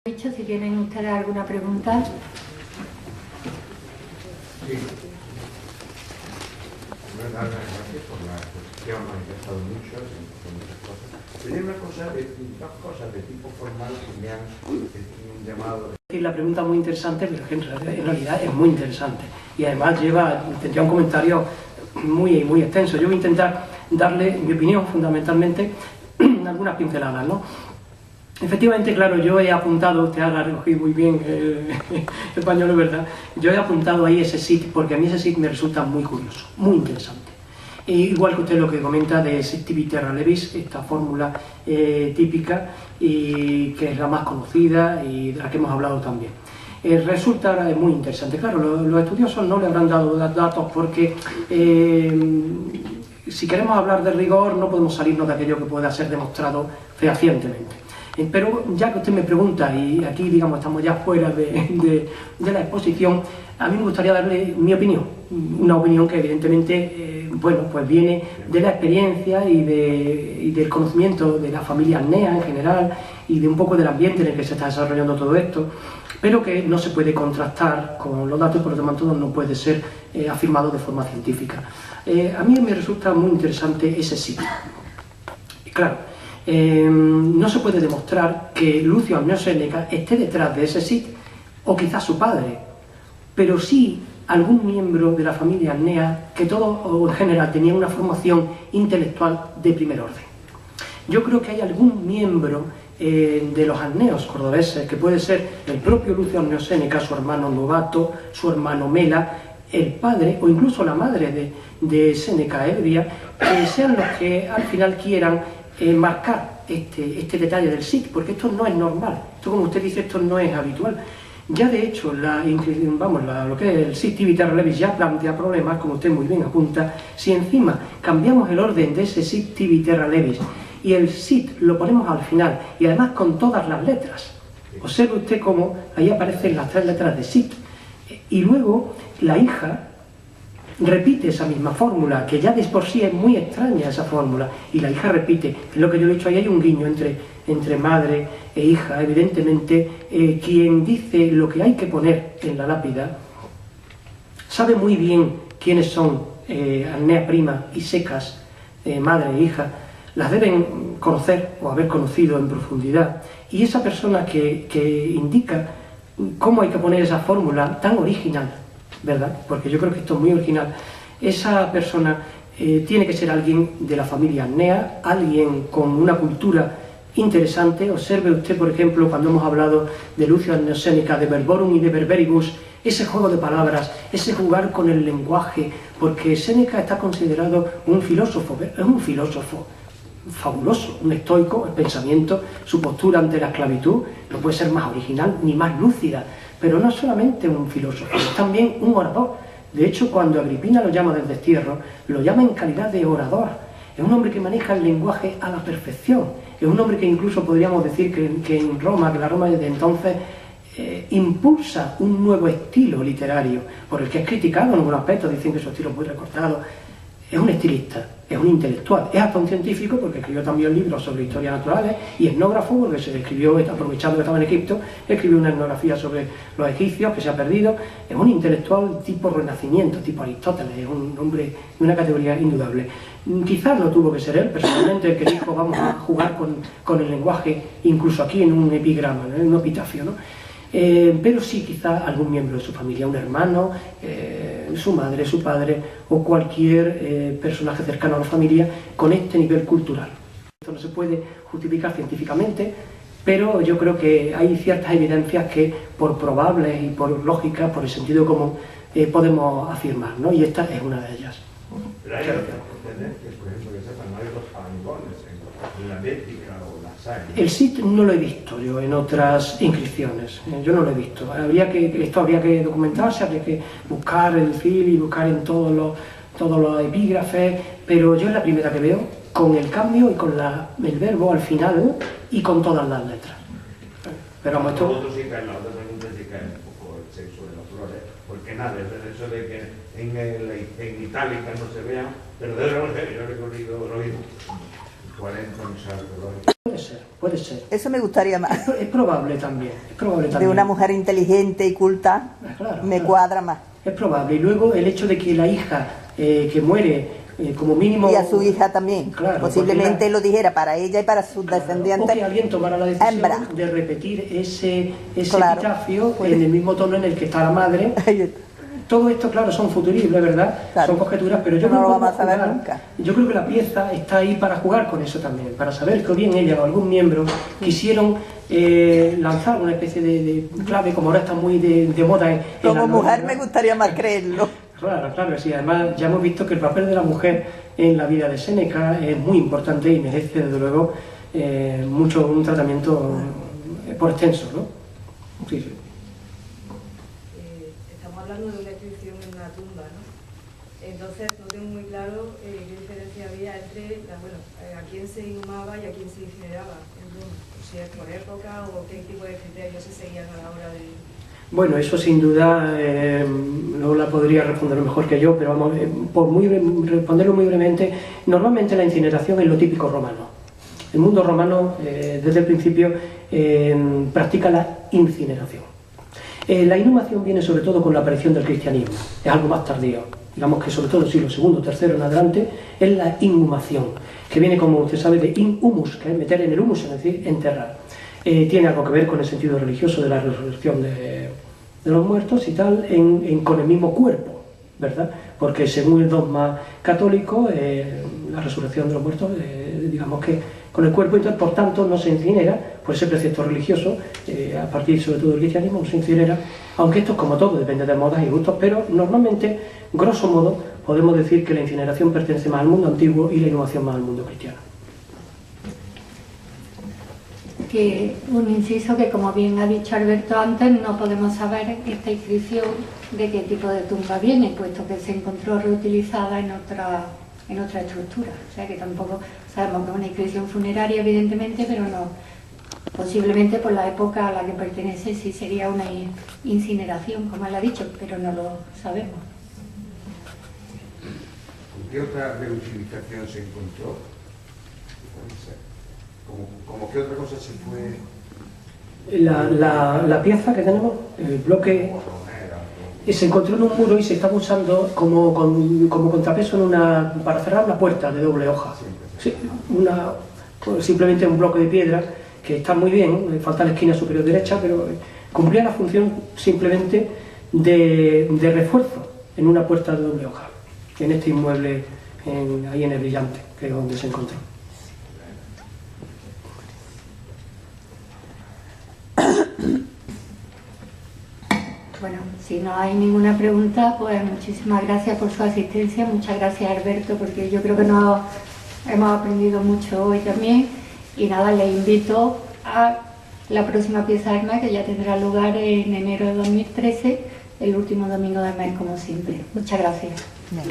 Si tienen ustedes alguna pregunta. Sí. Primero, dar las gracias por la exposición, me ha interesado mucho, en muchas cosas. Pero hay dos cosas de tipo formal que me han llamado. La pregunta es muy interesante, pero que en realidad es muy interesante. Y además tendría un comentario muy extenso. Yo voy a intentar darle mi opinión, fundamentalmente, algunas pinceladas, ¿no? Efectivamente, claro, yo he apuntado, usted ahora ha recogido muy bien el español, ¿verdad? Yo he apuntado ahí ese SIT, porque a mí ese SIT me resulta muy curioso, muy interesante. Igual que usted lo que comenta de Sic Terra Levis, esta fórmula típica, y que es la más conocida y de la que hemos hablado también. Resulta muy interesante. Claro, los estudiosos no le habrán dado datos porque si queremos hablar de rigor no podemos salirnos de aquello que pueda ser demostrado fehacientemente. Pero ya que usted me pregunta, y aquí digamos estamos ya fuera de la exposición, a mí me gustaría darle mi opinión, una opinión que evidentemente bueno, pues viene de la experiencia y del conocimiento de la familia Arnea en general y de un poco del ambiente en el que se está desarrollando todo esto, pero que no se puede contrastar con los datos y por lo tanto no puede ser afirmado de forma científica. A mí me resulta muy interesante ese sitio. Claro, no se puede demostrar que Lucio Anneo Séneca esté detrás de ese SIT, o quizás su padre, pero sí algún miembro de la familia Arnea que todo o en general tenía una formación intelectual de primer orden. Yo creo que hay algún miembro de los Arneos cordobeses, que puede ser el propio Lucio Anneo Séneca, su hermano Novato, su hermano Mela, el padre o incluso la madre de Séneca Ebria, que sean los que al final quieran marcar este detalle del SIT, porque esto no es normal, esto como usted dice, esto no es habitual. Ya de hecho, lo que es el SIT Terra Levis ya plantea problemas, como usted muy bien apunta, si encima cambiamos el orden de ese SIT Terra Levis y el SIT lo ponemos al final, y además con todas las letras. Observe usted cómo ahí aparecen las 3 letras de SIT, y luego la hija repite esa misma fórmula, que ya de por sí es muy extraña esa fórmula, y la hija repite, es lo que yo he dicho, ahí hay un guiño entre madre e hija, evidentemente, quien dice lo que hay que poner en la lápida, sabe muy bien quiénes son Arnea prima y Secas, madre e hija, las deben conocer o haber conocido en profundidad, y esa persona que indica cómo hay que poner esa fórmula tan original, ¿verdad? Porque yo creo que esto es muy original. Esa persona tiene que ser alguien de la familia Arnea, alguien con una cultura interesante. Observe usted, por ejemplo, cuando hemos hablado de Lucio Anneo Séneca, de Verborum y de Berberibus, ese juego de palabras, ese jugar con el lenguaje, porque Séneca está considerado un filósofo, es un filósofo fabuloso, un estoico, el pensamiento, su postura ante la esclavitud no puede ser más original ni más lúcida. Pero no solamente un filósofo, es también un orador. De hecho, cuando Agripina lo llama del destierro, lo llama en calidad de orador. Es un hombre que maneja el lenguaje a la perfección. Es un hombre que incluso podríamos decir que en Roma, que la Roma desde entonces impulsa un nuevo estilo literario, por el que es criticado en algunos aspectos, dicen que su estilo es muy recortado. Es un estilista, es un intelectual, es hasta un científico porque escribió también libros sobre historias naturales, y etnógrafo porque se escribió, aprovechando que estaba en Egipto, escribió una etnografía sobre los egipcios que se ha perdido. Es un intelectual tipo Renacimiento, tipo Aristóteles, es un hombre de una categoría indudable. Quizás no tuvo que ser él personalmente el que dijo vamos a jugar con el lenguaje, incluso aquí en un epigrama, en un epitafio, ¿no? Pero sí quizá algún miembro de su familia, un hermano, su madre, su padre o cualquier personaje cercano a la familia con este nivel cultural. Esto no se puede justificar científicamente, pero yo creo que hay ciertas evidencias que por probables y por lógica, por el sentido común, podemos afirmar, ¿no? Y esta es una de ellas. Pero hay otras tendencias, por ejemplo, que sepan, no hay los parangones en la métrica o la saga. El SIT no lo he visto yo en otras inscripciones, yo no lo he visto. Esto habría que documentarse, habría que buscar el fil y buscar en todos los epígrafes, pero yo es la primera que veo con el cambio y con el verbo al final y con todas las letras. Pero vamos, esto... La otra pregunta sí cae un poco el sexo de las flores, porque nada, es el hecho de que en itálica no se vea, pero de verdad yo he recorrido lo mismo. 40 museos arqueológicos. Puede ser. Eso me gustaría más. Es probable también, De una mujer inteligente y culta, Claro, me claro. cuadra más. Es probable. Y luego el hecho de que la hija que muere, como mínimo... Y a su hija también. Claro, posiblemente lo dijera para ella y para sus o descendientes. que alguien tomara la decisión hembra. de repetir ese Claro. epitafio en el mismo tono en el que está la madre. Todo esto, claro, son futuribles, ¿verdad? Claro. Son conjeturas, pero yo No creo lo que vamos a saber jugar- nunca. Yo creo que la pieza está ahí para jugar con eso también, para saber que o bien ella o algún miembro quisieron lanzar una especie de clave, como ahora está muy de moda en Como la mujer novela. me gustaría más creerlo. Claro, sí. Además, ya hemos visto que el papel de la mujer en la vida de Séneca es muy importante y merece, desde luego, un tratamiento por extenso, ¿no? Sí, sí. Estamos hablando de una inscripción en una tumba, ¿no? Entonces no tengo muy claro qué diferencia había entre a quién se inhumaba y a quién se incineraba en Roma. O si es por época o qué tipo de criterios se seguían a la hora de... Bueno, eso sin duda no la podría responder mejor que yo, pero vamos, responderlo muy brevemente. Normalmente la incineración es lo típico romano. El mundo romano, desde el principio, practica la incineración. La inhumación viene sobre todo con la aparición del cristianismo, es algo más tardío. Digamos que sobre todo el siglo II, III en adelante, es la inhumación, que viene, como usted sabe, de inhumus, que es meter en el humus, es decir, enterrar. Tiene algo que ver con el sentido religioso de la resurrección de los muertos y tal, con el mismo cuerpo, ¿verdad? Porque según el dogma católico, la resurrección de los muertos, digamos que con el cuerpo, entonces, por tanto, no se incinera, por ese precepto religioso, a partir sobre todo del cristianismo, no se incinera, aunque esto es como todo, depende de modas y gustos, pero normalmente, grosso modo, podemos decir que la incineración pertenece más al mundo antiguo y la inhumación más al mundo cristiano. Que un inciso que, como bien ha dicho Alberto antes, no podemos saber esta inscripción de qué tipo de tumba viene, puesto que se encontró reutilizada en otra estructura. O sea que tampoco sabemos que es una inscripción funeraria, evidentemente, pero no. Posiblemente por la época a la que pertenece sí sería una incineración, como él ha dicho, pero no lo sabemos. ¿Qué otra reutilización se encontró? ¿Cómo qué otra cosa se fue? La pieza que tenemos, el bloque, se encontró en un muro y se estaba usando como contrapeso para cerrar una puerta de doble hoja. Sí, simplemente un bloque de piedra que está muy bien, falta la esquina superior derecha, pero cumplía la función simplemente de refuerzo en una puerta de doble hoja, en este inmueble ahí en el Brillante, que es donde se encontró. Bueno, si no hay ninguna pregunta, pues muchísimas gracias por su asistencia, muchas gracias Alberto, porque yo creo que hemos aprendido mucho hoy también, y nada, les invito a la próxima pieza de Arma, que ya tendrá lugar en enero de 2013, el último domingo del mes, como siempre. Muchas gracias. Bien.